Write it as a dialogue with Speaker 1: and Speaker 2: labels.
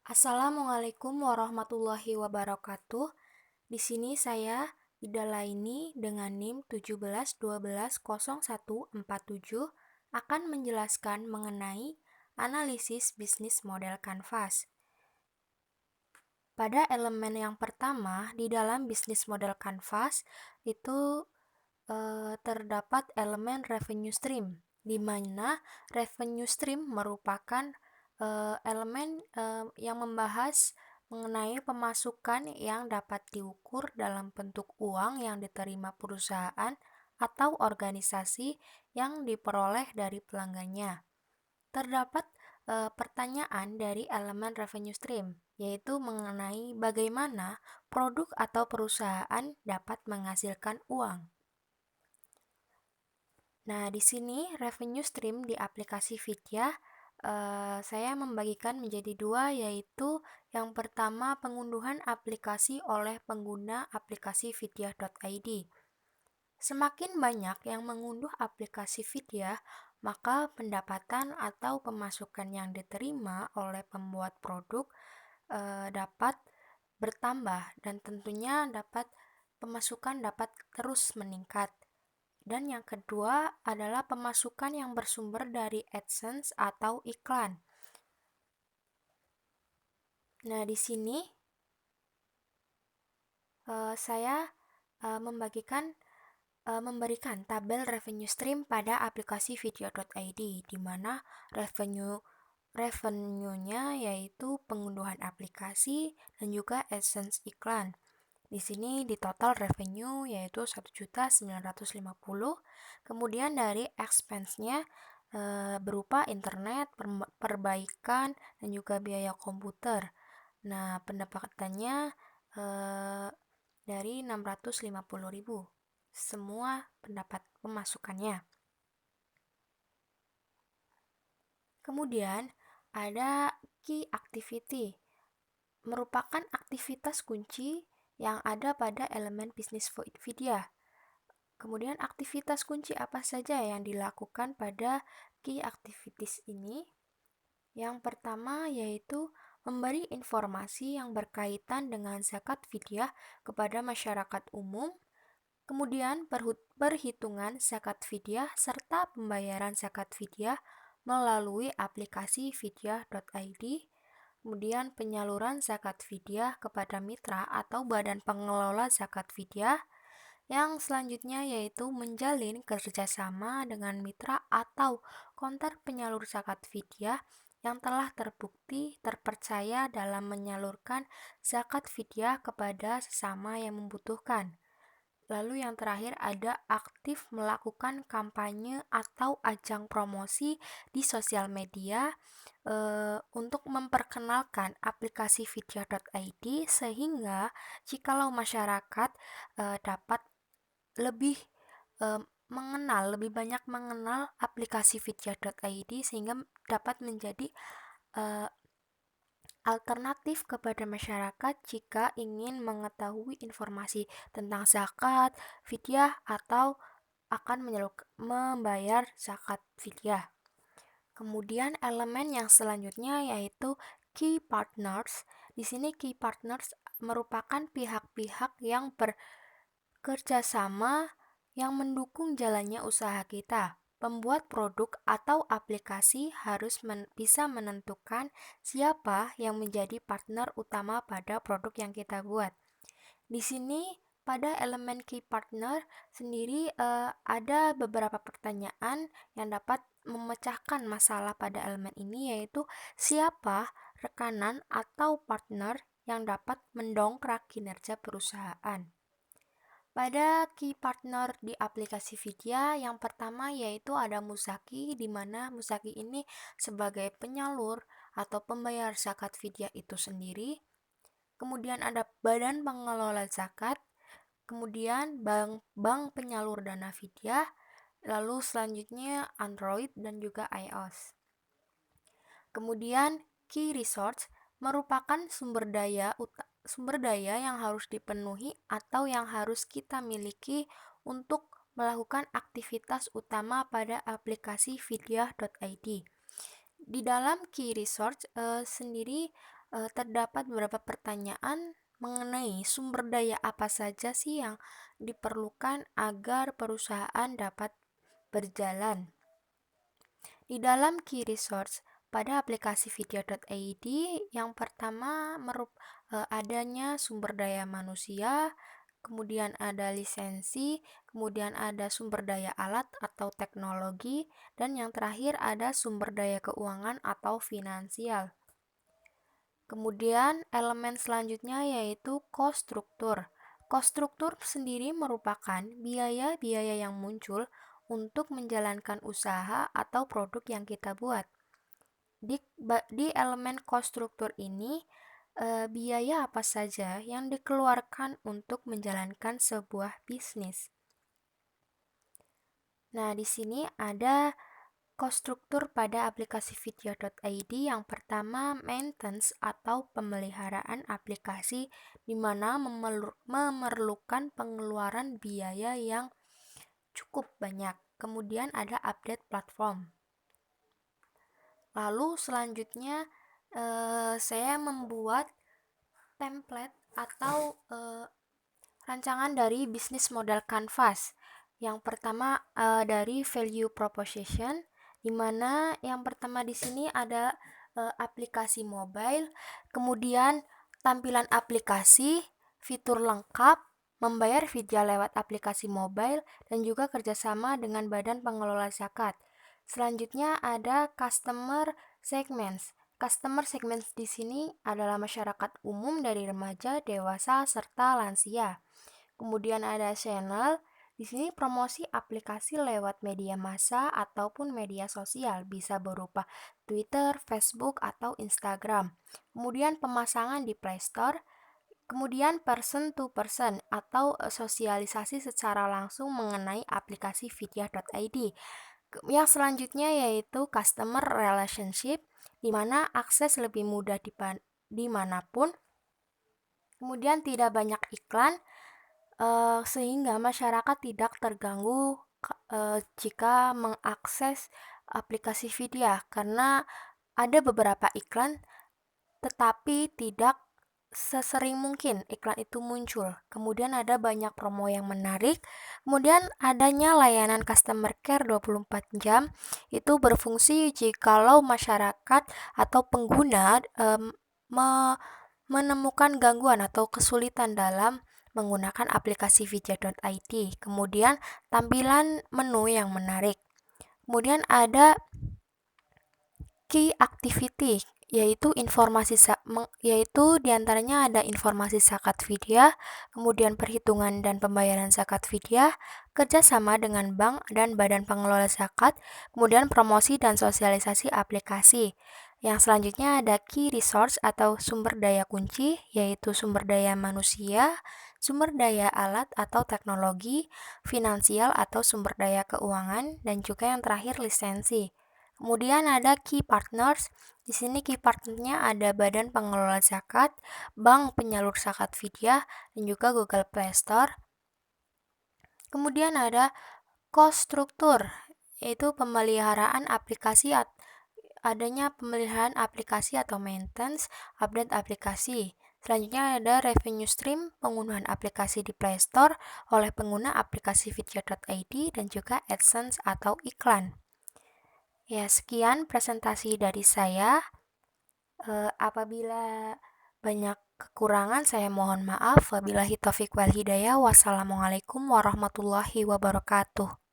Speaker 1: Assalamualaikum warahmatullahi wabarakatuh. Di sini saya Ida Laini dengan NIM 17120147 akan menjelaskan mengenai analisis bisnis model kanvas. Pada elemen yang pertama di dalam bisnis model kanvas itu terdapat elemen revenue stream, di mana revenue stream merupakan elemen yang membahas mengenai pemasukan yang dapat diukur dalam bentuk uang yang diterima perusahaan atau organisasi yang diperoleh dari pelanggannya. Terdapat pertanyaan dari elemen revenue stream, yaitu mengenai bagaimana produk atau perusahaan dapat menghasilkan uang. Nah, di sini revenue stream di aplikasi Vidya saya membagikan menjadi dua, yaitu yang pertama pengunduhan aplikasi oleh pengguna aplikasi vidya.id. Semakin banyak yang mengunduh aplikasi Vidya, maka pendapatan atau pemasukan yang diterima oleh pembuat produk dapat bertambah dan tentunya pemasukan dapat terus meningkat. Dan yang kedua adalah pemasukan yang bersumber dari AdSense atau iklan. Nah, di sini saya memberikan tabel revenue stream pada aplikasi video.id, di mana revenue-nya yaitu pengunduhan aplikasi dan juga AdSense iklan. Di sini di total revenue yaitu 1.950.000. Kemudian dari expense-nya berupa internet, perbaikan, dan juga biaya komputer. Nah, pendapatannya dari 650.000. Semua pendapat pemasukannya. Kemudian ada key activity, merupakan aktivitas kunci yang ada pada elemen bisnis Vidya. Kemudian aktivitas kunci apa saja yang dilakukan pada key activities ini? Yang pertama yaitu memberi informasi yang berkaitan dengan zakat fidyah kepada masyarakat umum, kemudian perhitungan zakat fidyah serta pembayaran zakat fidyah melalui aplikasi vidya.id, kemudian penyaluran zakat fidyah kepada mitra atau badan pengelola zakat fidyah. Yang selanjutnya yaitu menjalin kerjasama dengan mitra atau konter penyalur zakat fidyah yang telah terbukti terpercaya dalam menyalurkan zakat fidyah kepada sesama yang membutuhkan. Lalu yang terakhir ada aktif melakukan kampanye atau ajang promosi di sosial media untuk memperkenalkan aplikasi vidya.id, sehingga jikalau masyarakat dapat lebih lebih banyak mengenal aplikasi vidya.id, sehingga dapat menjadi alternatif kepada masyarakat jika ingin mengetahui informasi tentang zakat, fidyah, atau akan membayar zakat fidyah. Kemudian elemen yang selanjutnya yaitu key partners. Di sini key partners merupakan pihak-pihak yang bekerjasama yang mendukung jalannya usaha kita. Pembuat produk atau aplikasi harus bisa menentukan siapa yang menjadi partner utama pada produk yang kita buat. Di sini pada elemen key partner sendiri ada beberapa pertanyaan yang dapat memecahkan masalah pada elemen ini, yaitu siapa rekanan atau partner yang dapat mendongkrak kinerja perusahaan. Pada key partner di aplikasi Vidya, yang pertama yaitu ada Muzaki, di mana Muzaki ini sebagai penyalur atau pembayar zakat Vidya itu sendiri. Kemudian ada badan pengelola zakat, kemudian bank penyalur dana Vidya, lalu selanjutnya Android dan juga iOS. Kemudian key resource merupakan sumber daya yang harus dipenuhi atau yang harus kita miliki untuk melakukan aktivitas utama pada aplikasi vidya.id. Di dalam key resource sendiri terdapat beberapa pertanyaan mengenai sumber daya apa saja sih yang diperlukan agar perusahaan dapat berjalan. Di dalam key resource pada aplikasi video.id, yang pertama adanya sumber daya manusia, kemudian ada lisensi, kemudian ada sumber daya alat atau teknologi, dan yang terakhir ada sumber daya keuangan atau finansial. Kemudian elemen selanjutnya yaitu cost struktur. Cost struktur sendiri merupakan biaya-biaya yang muncul untuk menjalankan usaha atau produk yang kita buat. Di elemen cost struktur ini, biaya apa saja yang dikeluarkan untuk menjalankan sebuah bisnis. Nah, di sini ada cost struktur pada aplikasi video.id. Yang pertama, maintenance atau pemeliharaan aplikasi, di mana memerlukan pengeluaran biaya yang cukup banyak. Kemudian ada update platform. Lalu selanjutnya saya membuat template atau rancangan dari bisnis model canvas. Yang pertama dari value proposition, di mana yang pertama di sini ada aplikasi mobile, kemudian tampilan aplikasi, fitur lengkap, membayar video lewat aplikasi mobile, dan juga kerjasama dengan badan pengelola zakat. Selanjutnya ada customer segments. Customer segments di sini adalah masyarakat umum dari remaja, dewasa, serta lansia. Kemudian ada channel. Di sini promosi aplikasi lewat media massa ataupun media sosial, bisa berupa Twitter, Facebook, atau Instagram. Kemudian pemasangan di Play Store. Kemudian person to person atau sosialisasi secara langsung mengenai aplikasi video.id. Yang selanjutnya yaitu customer relationship, di mana akses lebih mudah dimanapun. Kemudian tidak banyak iklan, sehingga masyarakat tidak terganggu jika mengakses aplikasi video, karena ada beberapa iklan tetapi tidak sesering mungkin iklan itu muncul. Kemudian ada banyak promo yang menarik. Kemudian adanya layanan customer care 24 jam, itu berfungsi jikalau masyarakat atau pengguna menemukan gangguan atau kesulitan dalam menggunakan aplikasi video.id. Kemudian tampilan menu yang menarik. Kemudian ada key activity, yaitu diantaranya ada informasi zakat fidyah, kemudian perhitungan dan pembayaran zakat fidyah, kerjasama dengan bank dan badan pengelola zakat, kemudian promosi dan sosialisasi aplikasi. Yang selanjutnya ada key resource atau sumber daya kunci, yaitu sumber daya manusia, sumber daya alat atau teknologi, finansial atau sumber daya keuangan, dan juga yang terakhir lisensi. Kemudian ada key partners. Di sini key partnernya ada Badan Pengelola Zakat, Bank Penyalur Zakat Fidyah, dan juga Google Play Store. Kemudian ada cost struktur, yaitu pemeliharaan aplikasi adanya pemeliharaan aplikasi atau maintenance, update aplikasi. Selanjutnya ada revenue stream, penggunaan aplikasi di Play Store oleh pengguna aplikasi video.id, dan juga AdSense atau iklan. Ya, sekian presentasi dari saya. Apabila banyak kekurangan, saya mohon maaf. Wabillahi taufiq wal hidayah. Wassalamualaikum warahmatullahi wabarakatuh.